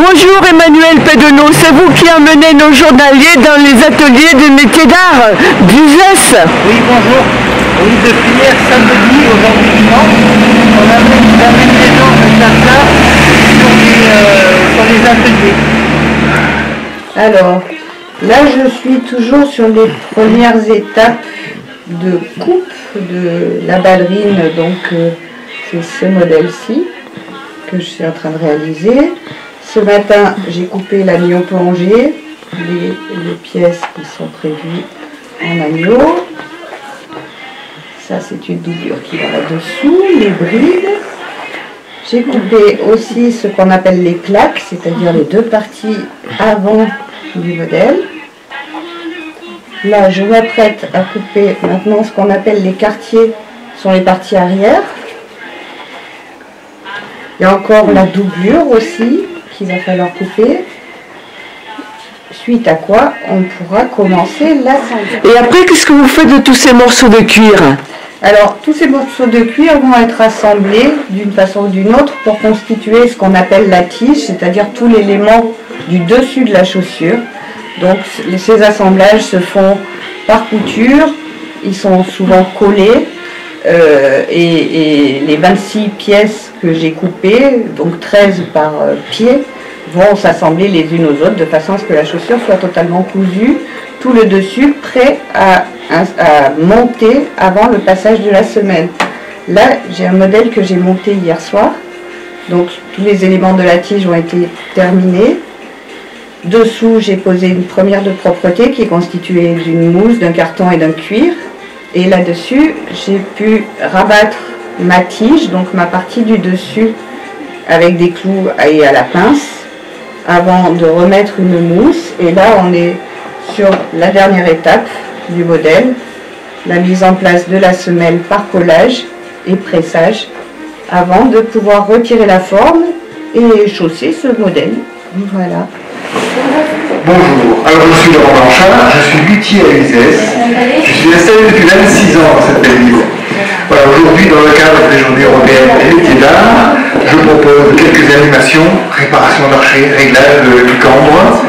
Bonjour Emmanuel Pédenot, c'est vous qui emmenez nos journaliers dans les ateliers des métiers d'art d'Uzès. Oui, bonjour. Oui, depuis hier samedi, aujourd'hui dimanche, on amène les gens de Dakar sur les ateliers. Alors, là je suis toujours sur les premières étapes de coupe de la ballerine, donc c'est ce modèle-ci que je suis en train de réaliser. Ce matin, j'ai coupé l'agneau plongé, les pièces qui sont prévues en agneau. Ça, c'est une doublure qui va là-dessous, les brides. J'ai coupé aussi ce qu'on appelle les plaques, c'est-à-dire les deux parties avant du modèle. Là, je m'apprête à couper maintenant ce qu'on appelle les quartiers, sont les parties arrière. Il y a encore la doublure aussi qu'il va falloir couper, suite à quoi on pourra commencer l'assemblage. Et après, qu'est-ce que vous faites de tous ces morceaux de cuir? Alors, tous ces morceaux de cuir vont être assemblés d'une façon ou d'une autre pour constituer ce qu'on appelle la tige, c'est-à-dire tout l'élément du dessus de la chaussure. Donc, ces assemblages se font par couture, ils sont souvent collés. Et les 26 pièces que j'ai coupées, donc 13 par pied, vont s'assembler les unes aux autres de façon à ce que la chaussure soit totalement cousue, tout le dessus prêt à monter avant le passage de la semelle. Là, j'ai un modèle que j'ai monté hier soir, donc tous les éléments de la tige ont été terminés. Dessous, j'ai posé une première de propreté qui est constituée d'une mousse, d'un carton et d'un cuir. Et là-dessus, j'ai pu rabattre ma tige, donc ma partie du dessus, avec des clous et à la pince, avant de remettre une mousse. Et là, on est sur la dernière étape du modèle, la mise en place de la semelle par collage et pressage, avant de pouvoir retirer la forme et chausser ce modèle. Voilà. Bonjour, alors je suis Laurent Blanchard, je suis luthier à Uzès. Je suis installé depuis 26 ans dans cette belle ville. Voilà, aujourd'hui, dans le cadre des Journées européennes des métiers d'art, je propose quelques animations, réparation d'archer, réglage du cambre,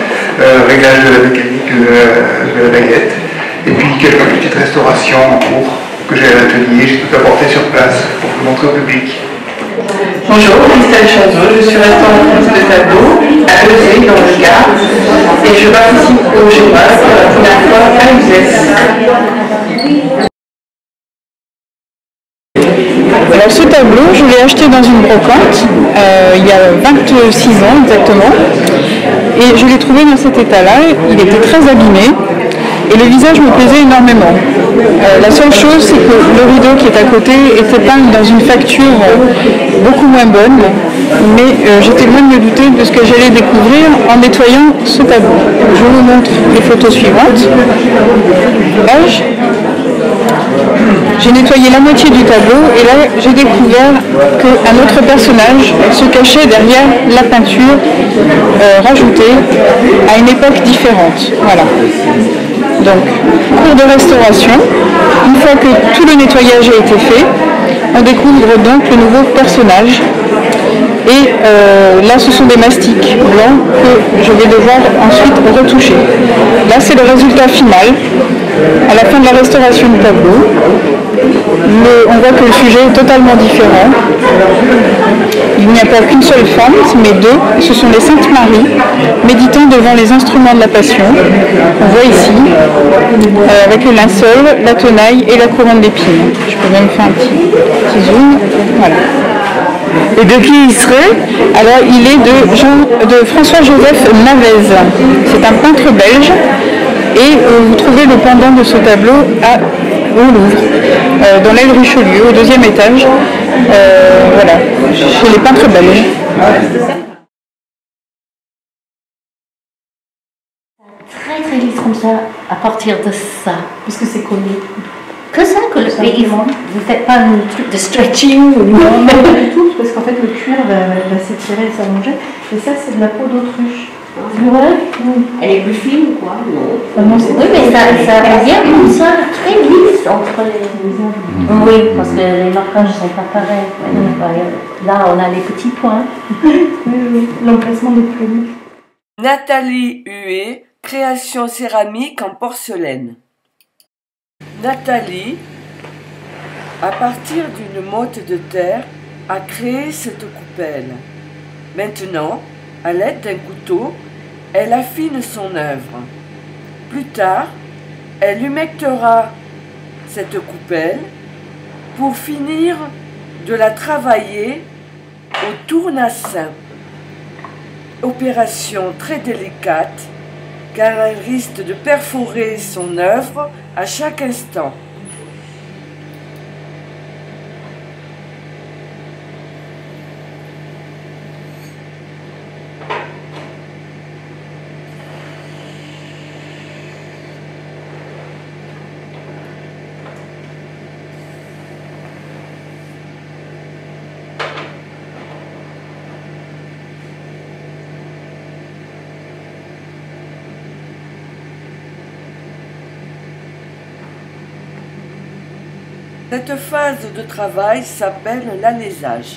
réglage de la mécanique de la baguette, et puis quelques petites restaurations en cours que j'ai à l'atelier. J'ai tout apporté sur place pour vous montrer au public. Bonjour, Christelle Chazot, je suis restauratrice de tableaux à Euzé dans le Gard et je participe au GEMAS pour la première fois à Uzès. Alors ce tableau, je l'ai acheté dans une brocante il y a 26 ans exactement et je l'ai trouvé dans cet état-là, il était très abîmé. Et le visage me plaisait énormément. La seule chose, c'est que le rideau qui est à côté était peint dans une facture beaucoup moins bonne, mais j'étais loin de me douter de ce que j'allais découvrir en nettoyant ce tableau. Je vous montre les photos suivantes. Page. J'ai nettoyé la moitié du tableau et là j'ai découvert qu'un autre personnage se cachait derrière la peinture rajoutée à une époque différente. Voilà. Donc, cours de restauration. Une fois que tout le nettoyage a été fait, on découvre donc le nouveau personnage. Et là, ce sont des mastiques blancs que je vais devoir ensuite retoucher. Là, c'est le résultat final. À la fin de la restauration du tableau, on voit que le sujet est totalement différent. Il n'y a pas qu'une seule femme, mais deux. Ce sont les Saintes Marie, méditant devant les instruments de la Passion. On voit ici, avec le linceul, la tenaille et la couronne d'épines. Je peux même faire un petit zoom. Voilà. Et de qui il serait? Alors, il est de François-Joseph Navez. C'est un peintre belge. Et vous trouvez le pendant de ce tableau au Louvre, dans l'aile Richelieu, au 2e étage, voilà, chez les peintres belges. Très lisse comme ça, à partir de ça. Parce que c'est connu. Que ça, que vous faites pas un truc de stretching ou... Non, pas du tout, parce qu'en fait le cuir va s'étirer et s'allonger. Et ça, c'est de la peau d'autruche. Ouais. Elle est plus fine ou quoi? Non. Non, oui, mais ça revient comme ça, très lisse entre Oui, parce que les marquages ne sont pas pareils. Là, on a les petits points. Oui, l'emplacement des plumes. Nathalie Huet, création céramique en porcelaine. Nathalie, à partir d'une motte de terre, a créé cette coupelle. Maintenant, à l'aide d'un couteau, elle affine son œuvre. Plus tard, elle humectera cette coupelle pour finir de la travailler au tournassin. Opération très délicate car elle risque de perforer son œuvre à chaque instant. Cette phase de travail s'appelle l'alésage.